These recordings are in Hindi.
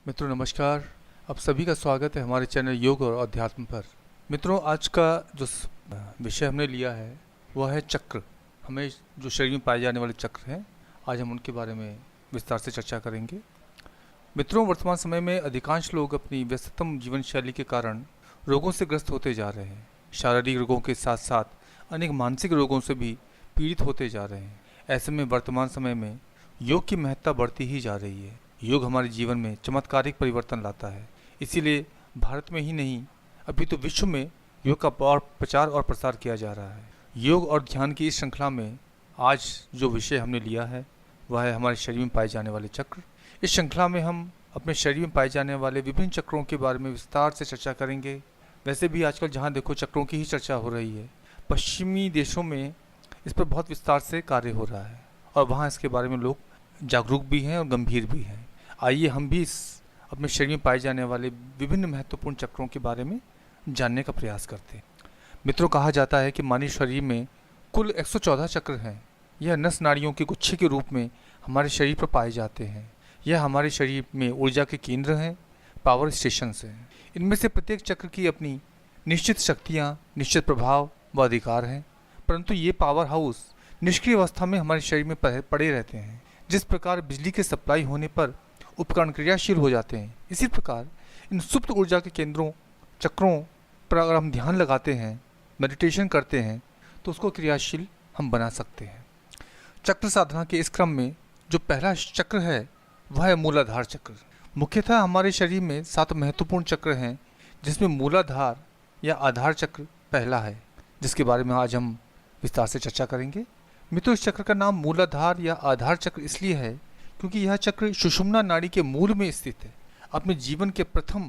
मित्रों नमस्कार। आप सभी का स्वागत है हमारे चैनल योग और अध्यात्म पर। मित्रों आज का जो विषय हमने लिया है वह है चक्र। हमें जो शरीर में पाए जाने वाले चक्र हैं, आज हम उनके बारे में विस्तार से चर्चा करेंगे। मित्रों वर्तमान समय में अधिकांश लोग अपनी व्यस्ततम जीवन शैली के कारण रोगों से ग्रस्त होते जा रहे हैं। शारीरिक रोगों के साथ साथ अनेक मानसिक रोगों से भी पीड़ित होते जा रहे हैं। ऐसे में वर्तमान समय में योग की महत्ता बढ़ती ही जा रही है। योग हमारे जीवन में चमत्कारिक परिवर्तन लाता है। इसीलिए भारत में ही नहीं, अभी तो विश्व में योग का प्रचार और प्रसार किया जा रहा है। योग और ध्यान की इस श्रृंखला में आज जो विषय हमने लिया है वह है हमारे शरीर में पाए जाने वाले चक्र। इस श्रृंखला में हम अपने शरीर में पाए जाने वाले विभिन्न चक्रों के बारे में विस्तार से चर्चा करेंगे। वैसे भी आजकल जहाँ देखो चक्रों की ही चर्चा हो रही है। पश्चिमी देशों में इस पर बहुत विस्तार से कार्य हो रहा है और वहाँ इसके बारे में लोग जागरूक भी हैं और गंभीर भी हैं। आइए हम भी इस अपने शरीर में पाए जाने वाले विभिन्न महत्वपूर्ण चक्रों के बारे में जानने का प्रयास करते हैं। मित्रों कहा जाता है कि मानव शरीर में कुल 114 चक्र हैं। यह नस नाड़ियों के गुच्छे के रूप में हमारे शरीर पर पाए जाते हैं। यह हमारे शरीर में ऊर्जा के केंद्र हैं, पावर स्टेशंस हैं। इनमें से प्रत्येक चक्र की अपनी निश्चित शक्तियाँ, निश्चित प्रभाव व अधिकार हैं, परंतु ये पावर हाउस निष्क्रिय अवस्था में हमारे शरीर में पड़े रहते हैं। जिस प्रकार बिजली के सप्लाई होने पर उपकरण क्रियाशील हो जाते हैं, इसी प्रकार इन सुप्त ऊर्जा के केंद्रों चक्रों पर अगर हम ध्यान लगाते हैं, मेडिटेशन करते हैं, तो उसको क्रियाशील हम बना सकते हैं। चक्र साधना के इस क्रम में जो पहला चक्र है वह है मूलाधार चक्र। मुख्यतः हमारे शरीर में 7 महत्वपूर्ण चक्र हैं, जिसमें मूलाधार या आधार चक्र पहला है, जिसके बारे में आज हम विस्तार से चर्चा करेंगे। मित्रों इस चक्र का नाम मूलाधार या आधार चक्र इसलिए है क्योंकि यह चक्र सुषुम्ना नाड़ी के मूल में स्थित है। अपने जीवन के प्रथम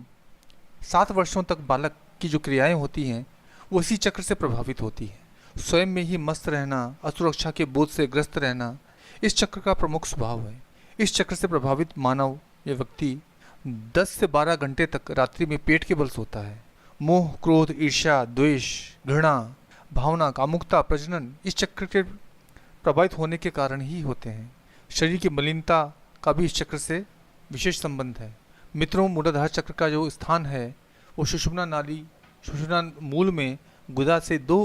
7 वर्षों तक बालक की जो क्रियाएं होती हैं वो इसी चक्र से प्रभावित होती हैं। स्वयं में ही मस्त रहना, असुरक्षा के बोध से ग्रस्त रहना इस चक्र का प्रमुख स्वभाव है। इस चक्र से प्रभावित मानव या व्यक्ति 10 से 12 घंटे तक रात्रि में पेट के बल सोता है। मोह, क्रोध, ईर्ष्या, द्वेष, घृणा भावना, कामुकता, प्रजनन इस चक्र के प्रभावित होने के कारण ही होते हैं। शरीर की मलिनता का भी इस चक्र से विशेष संबंध है। मित्रों मूलाधार चक्र का जो स्थान है वो सुषुम्ना नाली, सुषुम्ना मूल में गुदा से 2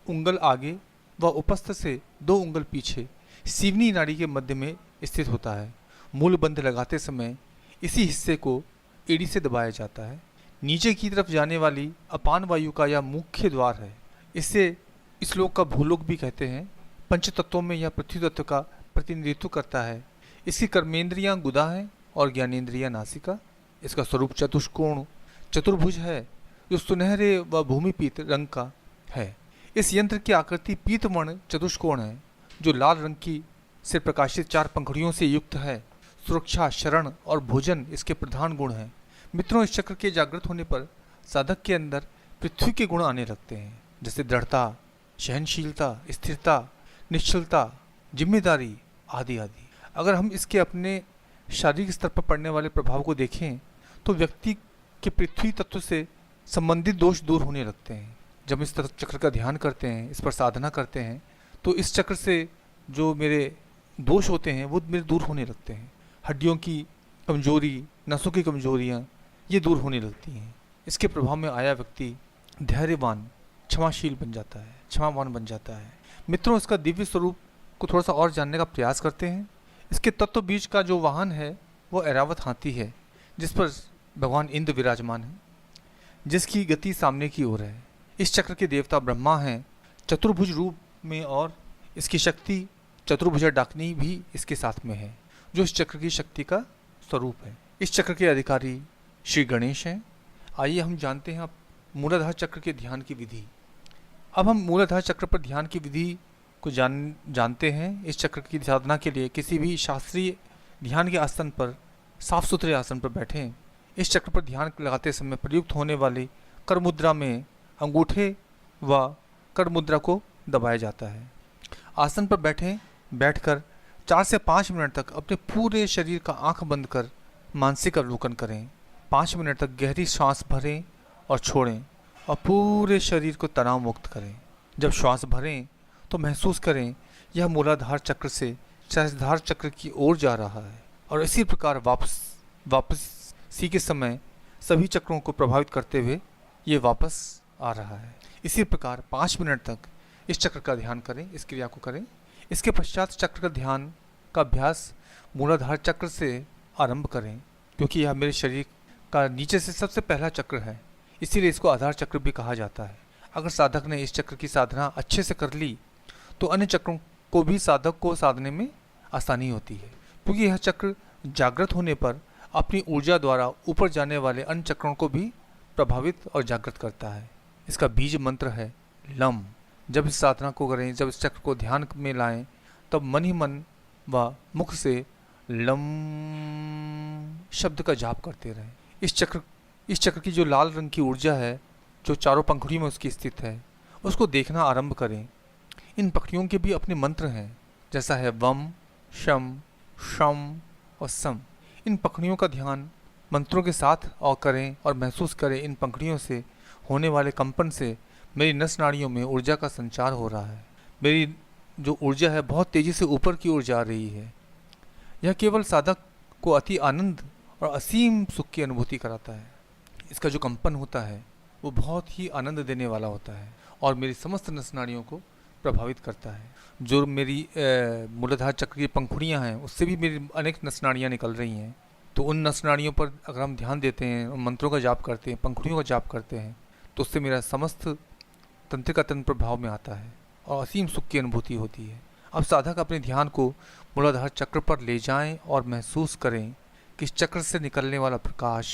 उंगल आगे व उपस्थ से 2 उंगल पीछे सीवनी नाड़ी के मध्य में स्थित होता है। मूल बंध लगाते समय इसी हिस्से को एड़ी से दबाया जाता है। नीचे की तरफ जाने वाली अपान वायु का यह मुख्य द्वार है। इसे इस लोक का भूलोक भी कहते हैं। पंच तत्वों में यह पृथ्वी तत्व का प्रतिनिधित्व करता है। इसकी कर्मेंद्रियां गुदा हैं और ज्ञानेंद्रियां नासिका। इसका स्वरूप चतुष्कोण चतुर्भुज है जो सुनहरे व भूमिपीत रंग का है। इस यंत्र की आकृति पीतवर्ण चतुष्कोण है जो लाल रंग की से प्रकाशित 4 पंखुड़ियों से युक्त है। सुरक्षा, शरण और भोजन इसके प्रधान गुण हैं। मित्रों इस चक्र के जागृत होने पर साधक के अंदर पृथ्वी के गुण आने लगते हैं, जैसे दृढ़ता, सहनशीलता, स्थिरता, निश्चलता, जिम्मेदारी आदि आदि। अगर हम इसके अपने शारीरिक स्तर पर पड़ने वाले प्रभाव को देखें तो व्यक्ति के पृथ्वी तत्व से संबंधित दोष दूर होने लगते हैं। जब इस चक्र का ध्यान करते हैं, इस पर साधना करते हैं, तो इस चक्र से जो मेरे दोष होते हैं वो मेरे दूर होने लगते हैं। हड्डियों की कमजोरी, नसों की कमजोरियाँ ये दूर होने लगती हैं। इसके प्रभाव में आया व्यक्ति धैर्यवान, क्षमाशील बन जाता है, क्षमावान बन जाता है। मित्रों इसका दिव्य स्वरूप को थोड़ा सा और जानने का प्रयास करते हैं। इसके तत्व बीज का जो वाहन है वो ऐरावत हाथी है, जिस पर भगवान इंद्र विराजमान है, जिसकी गति सामने की ओर है। इस चक्र के देवता ब्रह्मा हैं चतुर्भुज रूप में, और इसकी शक्ति चतुर्भुजा डाकनी भी इसके साथ में है, जो इस चक्र की शक्ति का स्वरूप है। इस चक्र के अधिकारी श्री गणेश हैं। आइए हम जानते हैं अब मूलाधार चक्र के ध्यान की विधि। अब हम मूलाधार चक्र पर ध्यान की विधि को जानते हैं। इस चक्र की साधना के लिए किसी भी शास्त्रीय ध्यान के आसन पर, साफ सुथरे आसन पर बैठें। इस चक्र पर ध्यान लगाते समय प्रयुक्त होने वाली कर मुद्रा में अंगूठे व कर मुद्रा को दबाया जाता है। आसन पर बैठकर 4 से 5 मिनट तक अपने पूरे शरीर का आंख बंद कर मानसिक अवलोकन करें। 5 मिनट तक गहरी सांस भरें और छोड़ें और पूरे शरीर को तनाव मुक्त करें। जब श्वास भरें तो महसूस करें यह मूलाधार चक्र से सहस्त्रार चक्र की ओर जा रहा है और इसी प्रकार वापस सी के समय सभी चक्रों को प्रभावित करते हुए ये वापस आ रहा है। इसी प्रकार 5 मिनट तक इस चक्र का ध्यान करें, इस क्रिया को करें। इसके पश्चात चक्र का ध्यान का अभ्यास मूलाधार चक्र से आरंभ करें, क्योंकि यह मेरे शरीर का नीचे से सबसे पहला चक्र है, इसीलिए इसको आधार चक्र भी कहा जाता है। अगर साधक ने इस चक्र की साधना अच्छे से कर ली तो अन्य चक्रों को भी साधक को साधने में आसानी होती है, क्योंकि यह चक्र जागृत होने पर अपनी ऊर्जा द्वारा ऊपर जाने वाले अन्य चक्रों को भी प्रभावित और जागृत करता है। इसका बीज मंत्र है लम। जब इस साधना को करें, जब इस चक्र को ध्यान में लाएं, तब मन ही मन व मुख से लम शब्द का जाप करते रहें। इस चक्र की जो लाल रंग की ऊर्जा है, जो चारों पंखुड़ियों में उसकी स्थित है, उसको देखना आरंभ करें। इन पंखुड़ियों के भी अपने मंत्र हैं, जैसा है वम, शम, शम और सम। इन पंखुड़ियों का ध्यान मंत्रों के साथ और करें और महसूस करें इन पंखुड़ियों से होने वाले कंपन से मेरी नस नाड़ियों में ऊर्जा का संचार हो रहा है। मेरी जो ऊर्जा है बहुत तेज़ी से ऊपर की ओर जा रही है। यह केवल साधक को अति आनंद और असीम सुख की अनुभूति कराता है। इसका जो कंपन होता है वो बहुत ही आनंद देने वाला होता है और मेरी समस्त नस नाड़ियों को प्रभावित करता है। जो मेरी मूलाधार चक्र की पंखुड़ियाँ हैं, उससे भी मेरी अनेक नस नाड़ियाँ निकल रही हैं। तो उन नस नाड़ियों पर अगर हम ध्यान देते हैं, उन मंत्रों का जाप करते हैं, पंखुड़ियों का जाप करते हैं, तो उससे मेरा समस्त तंत्र का तंत्र प्रभाव में आता है और असीम सुख की अनुभूति होती है। अब साधक अपने ध्यान को मूलाधार चक्र पर ले जाएं और महसूस करें कि इस चक्र से निकलने वाला प्रकाश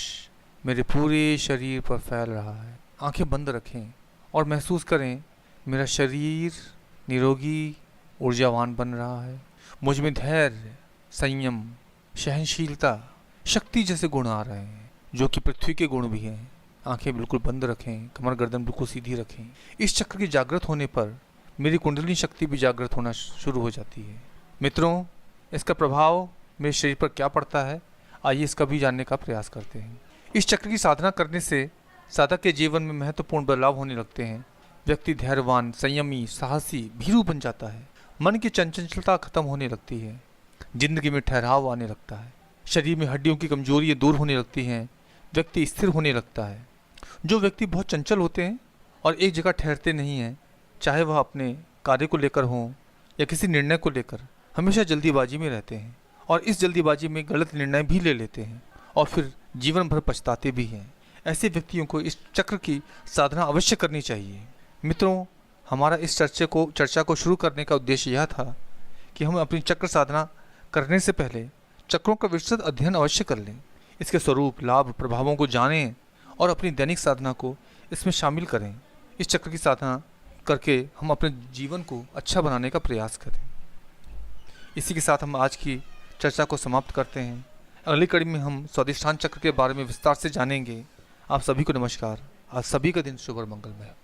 मेरे पूरे शरीर पर फैल रहा है। आंखें बंद रखें और महसूस करें मेरा शरीर निरोगी ऊर्जावान बन रहा है। मुझ में धैर्य, संयम, सहनशीलता, शक्ति जैसे गुण आ रहे हैं, जो कि पृथ्वी के गुण भी हैं। आंखें बिल्कुल बंद रखें, कमर गर्दन बिल्कुल सीधी रखें। इस चक्र की जागृत होने पर मेरी कुंडलिनी शक्ति भी जागृत होना शुरू हो जाती है। मित्रों, इसका प्रभाव मेरे शरीर पर क्या पड़ता है, आइए इसका भी जानने का प्रयास करते हैं। इस चक्र की साधना करने से साधक के जीवन में महत्वपूर्ण बदलाव होने लगते हैं। व्यक्ति धैर्यवान, संयमी, साहसी, भीरू बन जाता है। मन की चंचलता खत्म होने लगती है। जिंदगी में ठहराव आने लगता है। शरीर में हड्डियों की कमजोरी दूर होने लगती हैं। व्यक्ति स्थिर होने लगता है। जो व्यक्ति बहुत चंचल होते हैं और एक जगह ठहरते नहीं हैं, चाहे वह अपने कार्य को लेकर हों या किसी निर्णय को लेकर, हमेशा जल्दीबाजी में रहते हैं और इस जल्दीबाजी में गलत निर्णय भी ले लेते हैं और फिर जीवन भर पछताते भी हैं। ऐसे व्यक्तियों को इस चक्र की साधना अवश्य करनी चाहिए। मित्रों, हमारा इस चर्चा को शुरू करने का उद्देश्य यह था कि हम अपनी चक्र साधना करने से पहले चक्रों का विस्तृत अध्ययन अवश्य कर लें, इसके स्वरूप, लाभ, प्रभावों को जानें और अपनी दैनिक साधना को इसमें शामिल करें। इस चक्र की साधना करके हम अपने जीवन को अच्छा बनाने का प्रयास करें। इसी के साथ हम आज की चर्चा को समाप्त करते हैं। अगली कड़ी में हम स्वादिष्ठान चक्र के बारे में विस्तार से जानेंगे। आप सभी को नमस्कार। आज सभी का दिन शुभ और मंगलमय।